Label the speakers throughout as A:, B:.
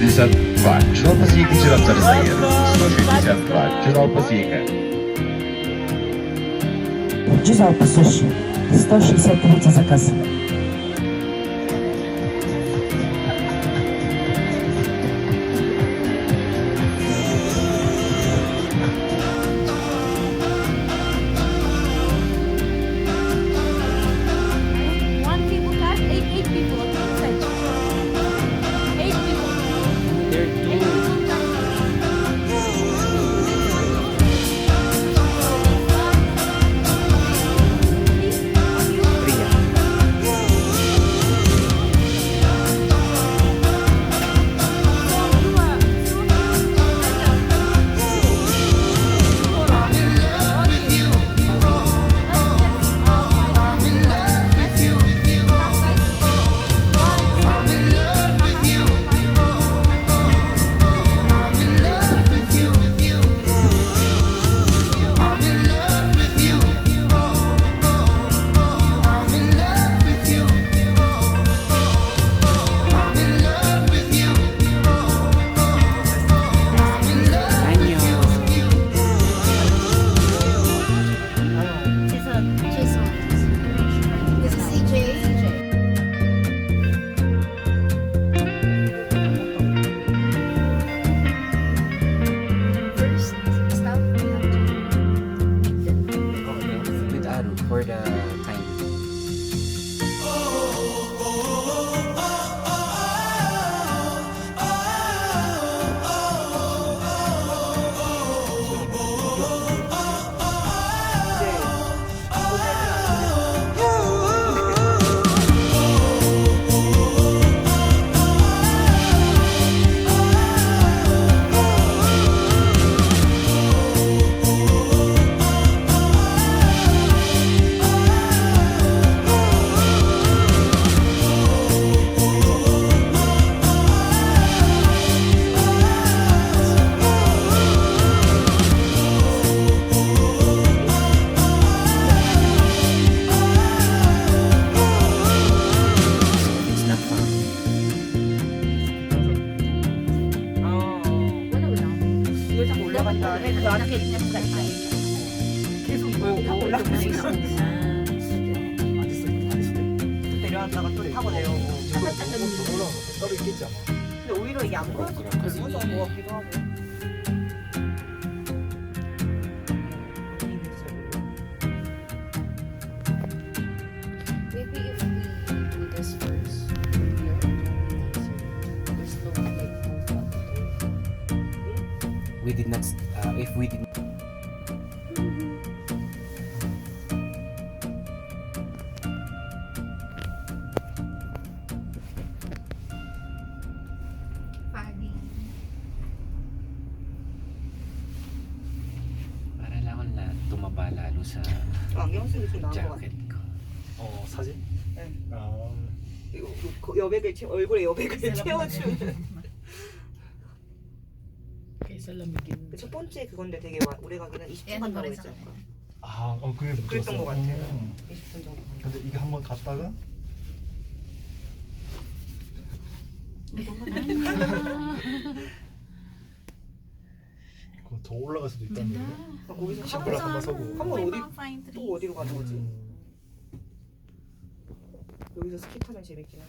A: 162. Чудал-Пасіка через заїзд. 162. Чудал-Пасіка.
B: Джизалпа суші. 163 заказ.
C: One people class, eight people. Inside. 8 people.
D: There are
C: Eight
D: two.
C: people.
D: Three.
C: This is CJ. First stop, we have to meet them.
D: With Aru for the time. It's not fun.
C: Wala
E: 이걸 자꾸 올라간다. 그 안에 계속 올라가고 있어. 내려왔다가 또 타고 내려오고.
F: 따로 있겠지 아마.
E: 근데 오히려 이게 안 보여서 무서운 것 같기도 하고.
C: Maybe if we do this first, there's no like
D: We did not. If we did.
C: foggy.
D: Para lang ako na tumaba lalo sa
E: 안경 쓰기 좀 나은 것 같아.
D: jacket ko.
F: 사진?
E: 네.
F: 아,
E: 이거 여백을 얼굴에 여백을 채워주는. 첫 번째 그건데 되게 오래 가기는 20분 간다고 했잖아.
F: 그게 문제였어.
E: 그랬던 것 같아요. 20분 정도.
F: 근데 이게 한번 갔다가 그거 더 올라갈 수도 있다는 거.
E: 거기서
F: 신발 한번 서고.
E: 한번 또 어디로 가는 거지? 여기서 스키 타면 재밌긴 해.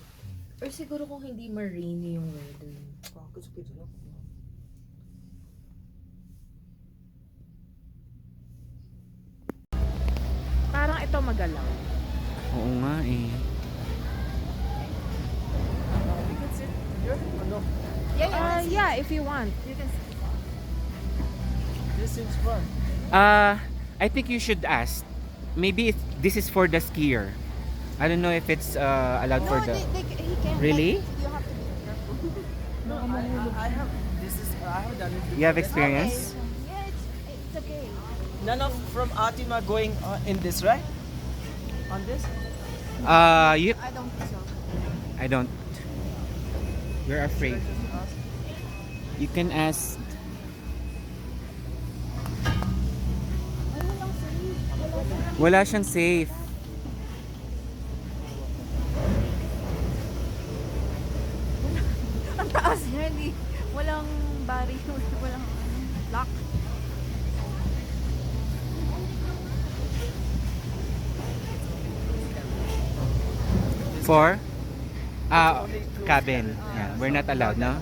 G: Or siguro kung hindi marine yung weather.
E: 아, 그저께 누나.
G: Parang ito magalaw.
D: Oo nga eh.
G: Yeah, if you want. You can
F: This seems fun.
D: I think you should ask. Maybe this is for the skier. I don't know if it's allowed for the.
C: he can't.
D: Really?
C: You have to be careful.
E: I have done it.
D: You have experience?
C: Yeah, it's okay.
E: None of from Atima going in this, right? On this?
D: You.
C: I don't think so.
D: I don't. You're afraid. You can ask. Wala siyang safe.
C: Ang taas niya, hindi.
G: Walang barrier, walang lock.
D: For? Cabin. Yeah, we're not allowed, no?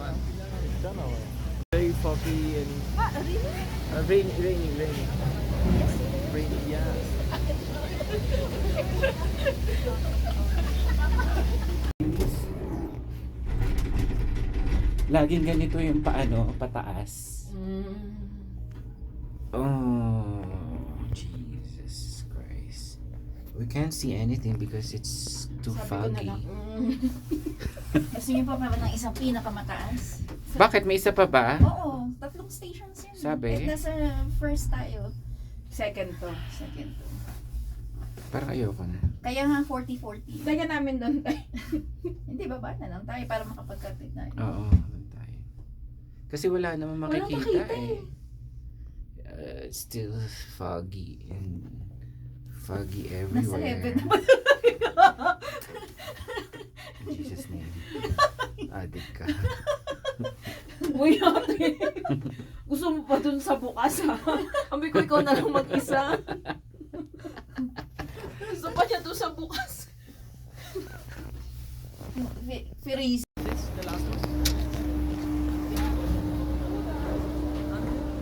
E: Very foggy and rainy. Rainy, yeah.
D: Laging ganito yung paano, pataas. Oh, Jesus Christ. We can't see anything because it's too foggy.
C: Gusto niyo pa ba ng isang pinakamataas?
D: Bakit? May isa pa ba?
C: Oo, 3 stations yun.
D: Sabi?
C: Eh, nasa first tayo. Second to.
D: Parang ayoko na.
C: Kaya nga 40-40.
G: Taga namin doon tayo.
C: Hindi, baba na lang tayo para makapagkatid na.
D: Oo, doon tayo. Kasi wala naman makikita eh. It's still foggy and foggy
C: Nasa
D: everywhere.
C: heaven naman.
D: In Jesus' name. Adik ka.
G: Uy, ate. Gusto mo pa dun sa bukas, ha? Ambi ko ikaw na lang mag-isa. Gusto pa niya dun sa bukas.
C: Firis.
E: This the last one.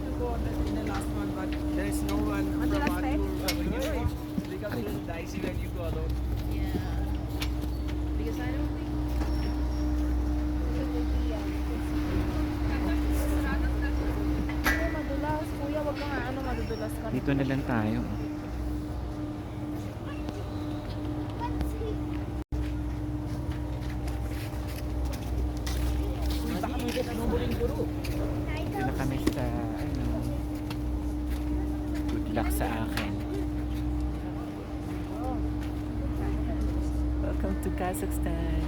E: To go on in the last one, but there is no one from
G: the last
E: our
G: time?
E: tour. Because it is dicey when you go alone.
C: Yeah.
G: Because I don't think... Madulas, kuya, wag ka nga madudulas ka.
D: Dito na lang tayo. Dito na kami sa good luck sa akin. Welcome to Kazakhstan.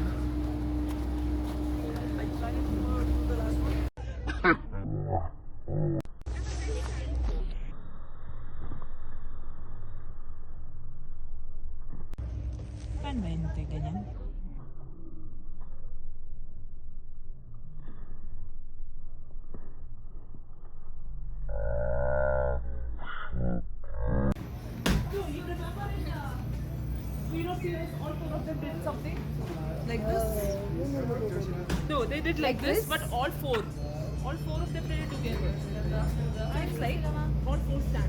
B: Paano ba yun? Ganyan?
H: Like this? No, they did like this, but all four of them did it together. It's like all four stand.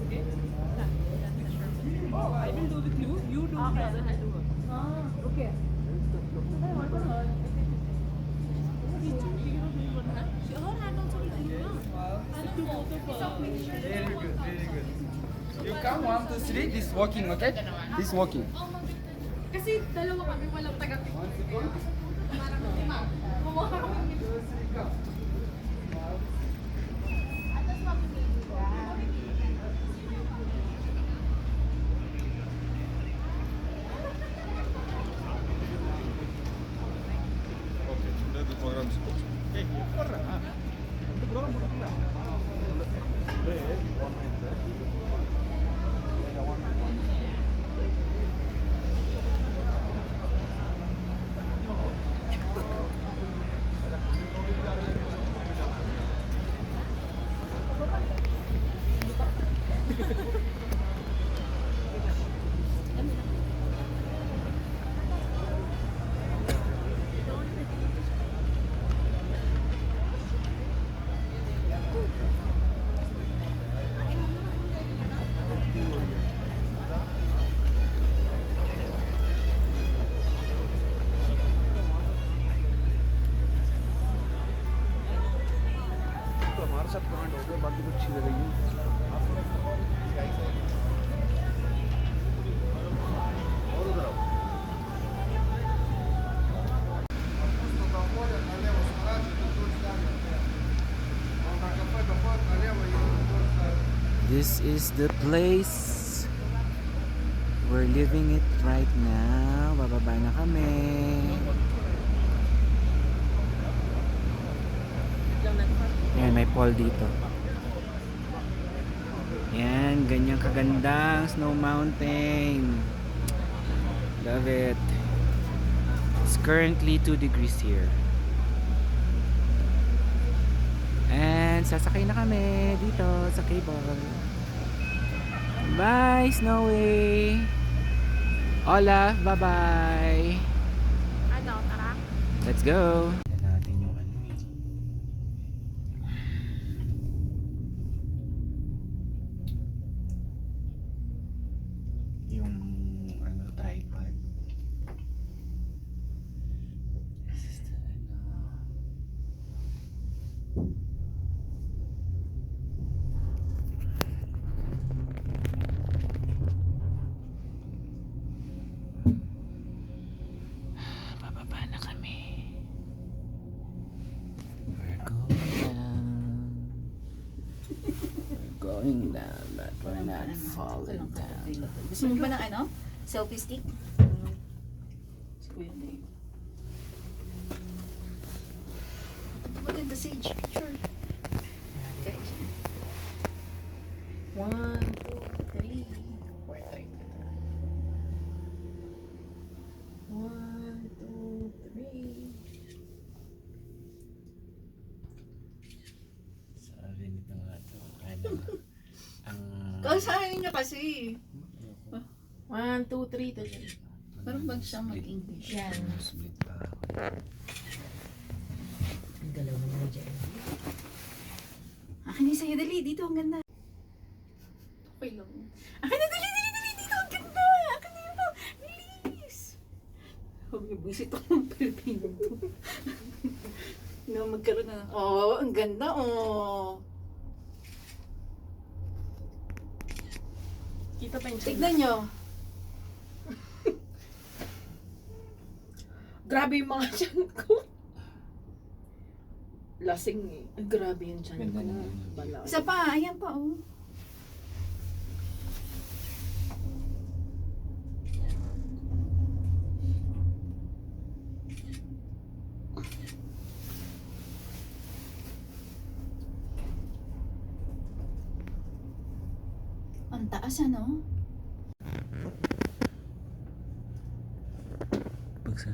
H: Okay? Stand. I will do with you. You do the other hand to her.
G: Okay.
H: Her hand also will do it.
E: Very good, very good. You come 1, 2, 3. This walking, okay? This walking.
H: Kasi dalawa kami walang taga. Parang lima. Kumuha kami.
E: हमारे साथ कमेंट हो गया बाकी कुछ चीज़ें रही
D: This is the place. We're living it right now. Bababa na kami. Yan, may pool dito. Yan, ganyang kagandang snow mountain. Love it. It's currently 2 degrees here. sasakay na kami dito sa cable. Bye, Snowy! Olaf, bye-bye!
H: Ano, tara?
D: Let's go! Natin yung ano eh. Yung ano, tripod. This is the ano. Bababa na kami. We're going down, but we're not falling down.
C: Gusto mo ba ng ano? Selfie stick?
G: Si Kuya Dave.
C: Maganda sage picture. Okay. 1, 2, 3. 1, 2, 3.
D: Sabi nito nga to, ano, ang...
C: Kasahin niya kasi.
G: 1, 2, 3.
C: Parang bang siya mag-English? Yan.
D: Split pa.
C: Akin yung sa'yo, dali. Dito, ang ganda.
G: Okay lang.
C: Akin na, dali. Dito, ang ganda. Akin na yun. Bilis.
G: Huwag niyo buisit ako ng Pilipino to. No, magkaroon na. Oh, ang ganda, oh.
H: Kita pa yung
G: Tignan nyo.
H: Grabe yung mga tiyan ko.
G: Lasing eh. Ay, grabe yung tiyan ko. Bala.
C: Isa pa, ayan pa, oh. Ang taas, ano?
D: Pagsa...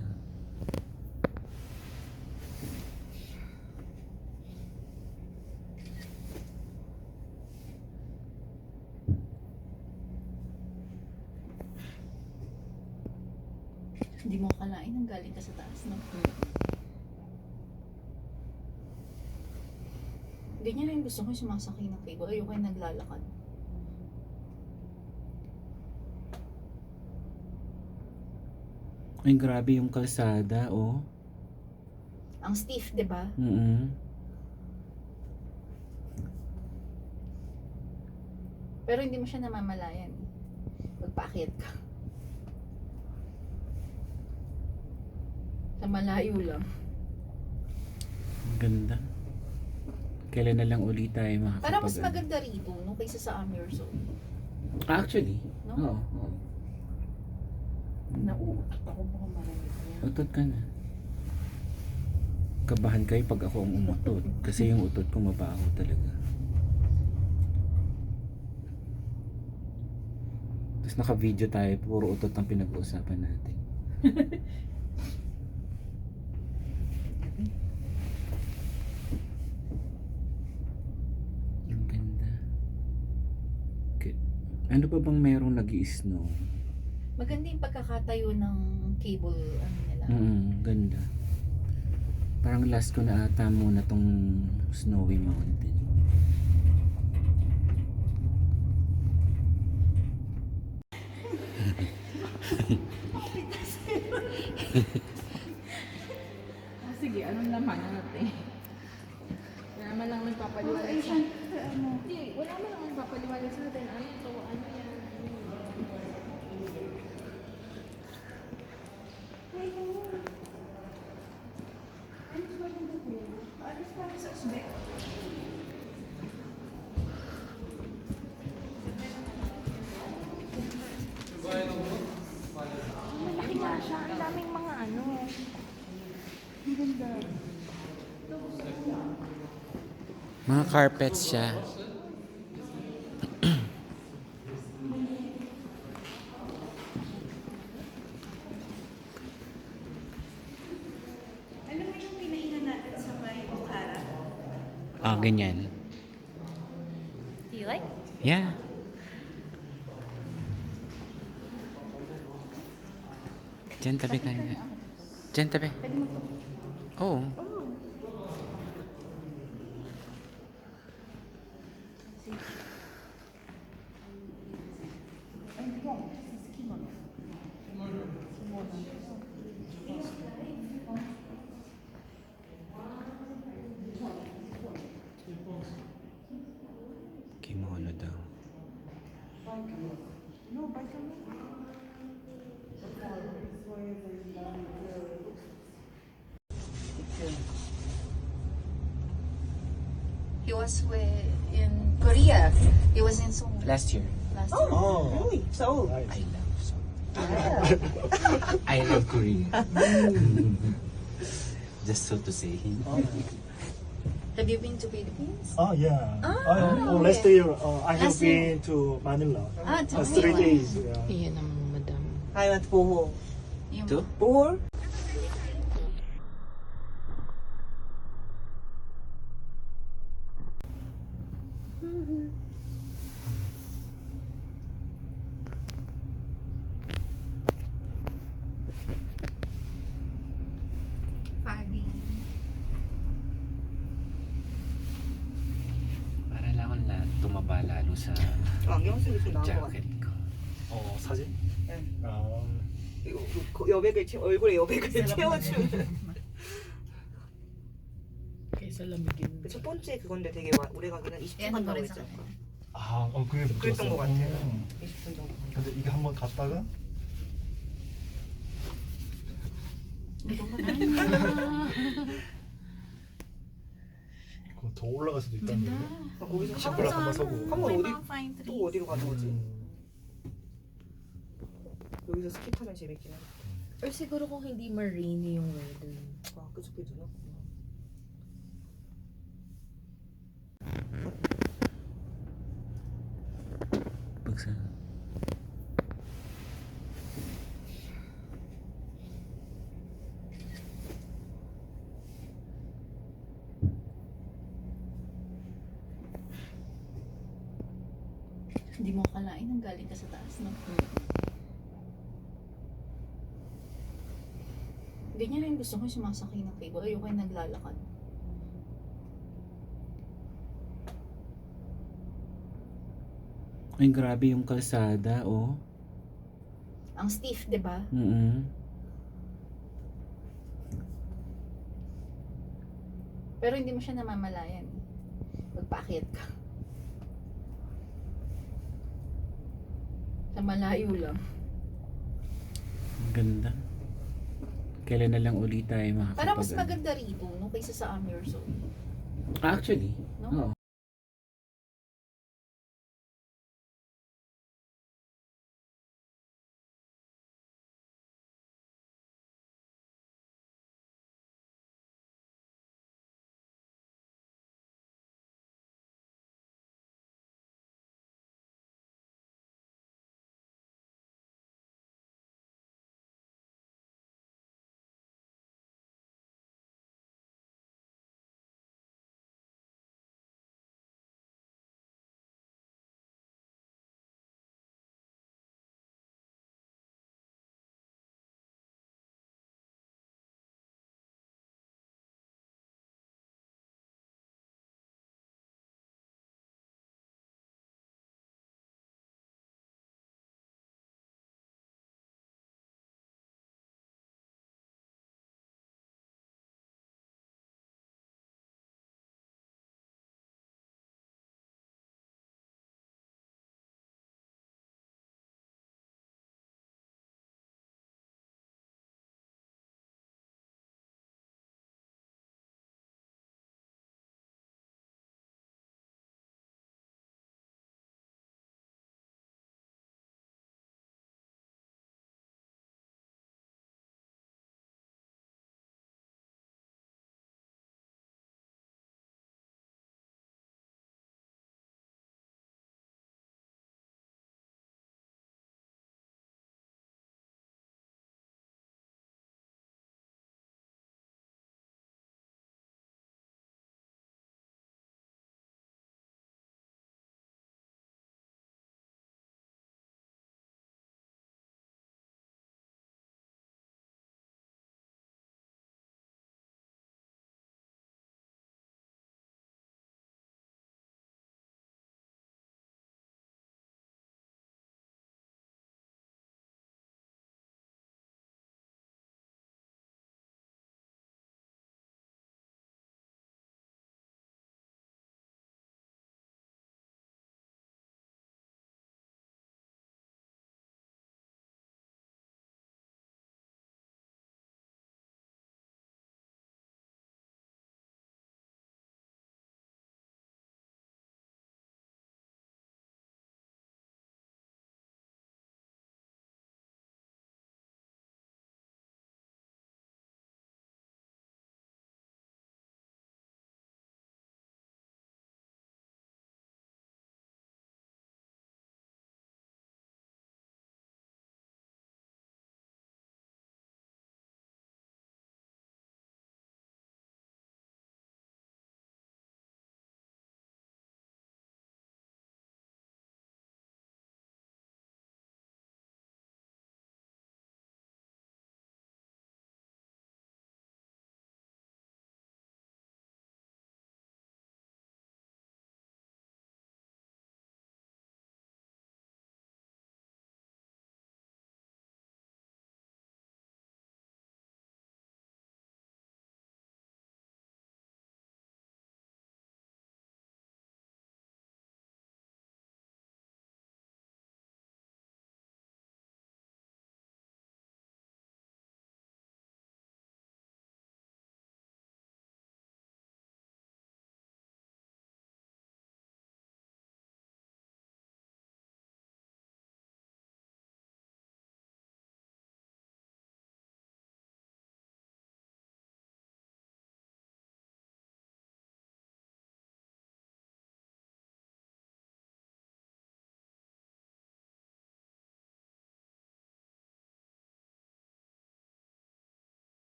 C: Hindi mo akalain ang galing ka sa taas, no? Ganyan rin gusto ko yung sumasakay ng cable. Ayoko yung naglalakad.
D: Ay, grabe yung kalsada, oh.
C: Ang stiff, di ba? Pero hindi mo siya namamalayan. Magpaakyat ka. Sa malayo lang.
D: Ang ganda. Kailan na lang ulit tayo makakapag...
C: Para mas maganda rito, no? Kaysa sa Amerso.
D: Actually,
C: No?
D: oo.
G: Nauutot ako baka maramit niya.
D: Utot ka na. Kabahan kayo pag ako ang umutot. Kasi yung utot ko mabaho talaga. Tapos naka-video tayo, puro utot ang pinag-uusapan natin. Ang ganda. Ano pa bang merong nag-i-snow?
C: Maganda yung pagkakatayo ng cable, ano nila.
D: Ganda. Parang last ko na ata muna tong Snowy Mountain.
G: Sige, anong laman natin? Wala naman lang nagpapaliwanag sa Hindi, wala naman lang nagpapaliwanag sa atin. Ano to? Ano yan?
H: Malaki nga siya. Ang daming mga ano.
D: Mga carpets siya.
C: Ano mo yung pinainan natin sa may Okara?
D: Ah, ganyan.
C: Do you like?
D: Yeah. Diyan tabi ka nga. Diyan tabi.
C: Pwede mo to.
D: Oo. Kimono daw.
C: He was in Korea. He was in Seoul
D: Last year.
C: last year.
F: Oh,
E: Really? So,
F: nice.
D: I love so. I love Korea. Just so to say.
C: Have you been to Philippines?
F: Oh, yeah.
C: Ah,
F: last
C: okay.
F: year, I have
C: Last year.
F: been to Manila.
C: To
F: 3
C: Manila.
F: days. Yeah.
G: Iyan ang madam.
E: I went Bohol.
C: Yung-
D: To?
E: Bohol?
C: Foggy.
D: Para lang ako na tumaba lalo sa
E: 안경 쓰기 좀 나은 것 같아.
D: jacket ko.
F: 사진?
E: 네.
F: 아,
E: 여백을 얼굴에 여백을 채워주는.
G: Kaysa lamigin.
E: 첫 번째 그건데 되게 오래 가기는 20분
C: Yan ang
E: 간다고
C: 노래 sa
E: 했잖아.
F: 그게 못
E: 그랬던
F: 들었어.
E: 것 같아요. 20분 정도.
F: 근데 이게 한번 갔다가 더 올라갈 수도 있다는 거.
E: 거기서
F: 신부랑 한번 서고.
E: 한번 어디 또 어디로 가는 거지? 여기서 스키 타면 재밌긴 해.
G: Or siguro kung hindi marine yung weather.
E: 와, 그저께 누나.
D: Pagsa.
C: Hindi mo akalain nang galing ka sa taas, no? Ganyan rin gusto ko sumasakay ng cable. Ayoko yung naglalakad.
D: Ay, grabe yung kalsada, oh.
C: Ang stiff, di ba? Pero hindi mo siya namamalayan. Magpaakyat ka. Sa malayo lang.
D: Ganda. Kailan na lang ulit tayo makakapag...
C: Para mas maganda rito, no? Kaysa sa Amerso.
D: Actually,
C: No?
D: oo.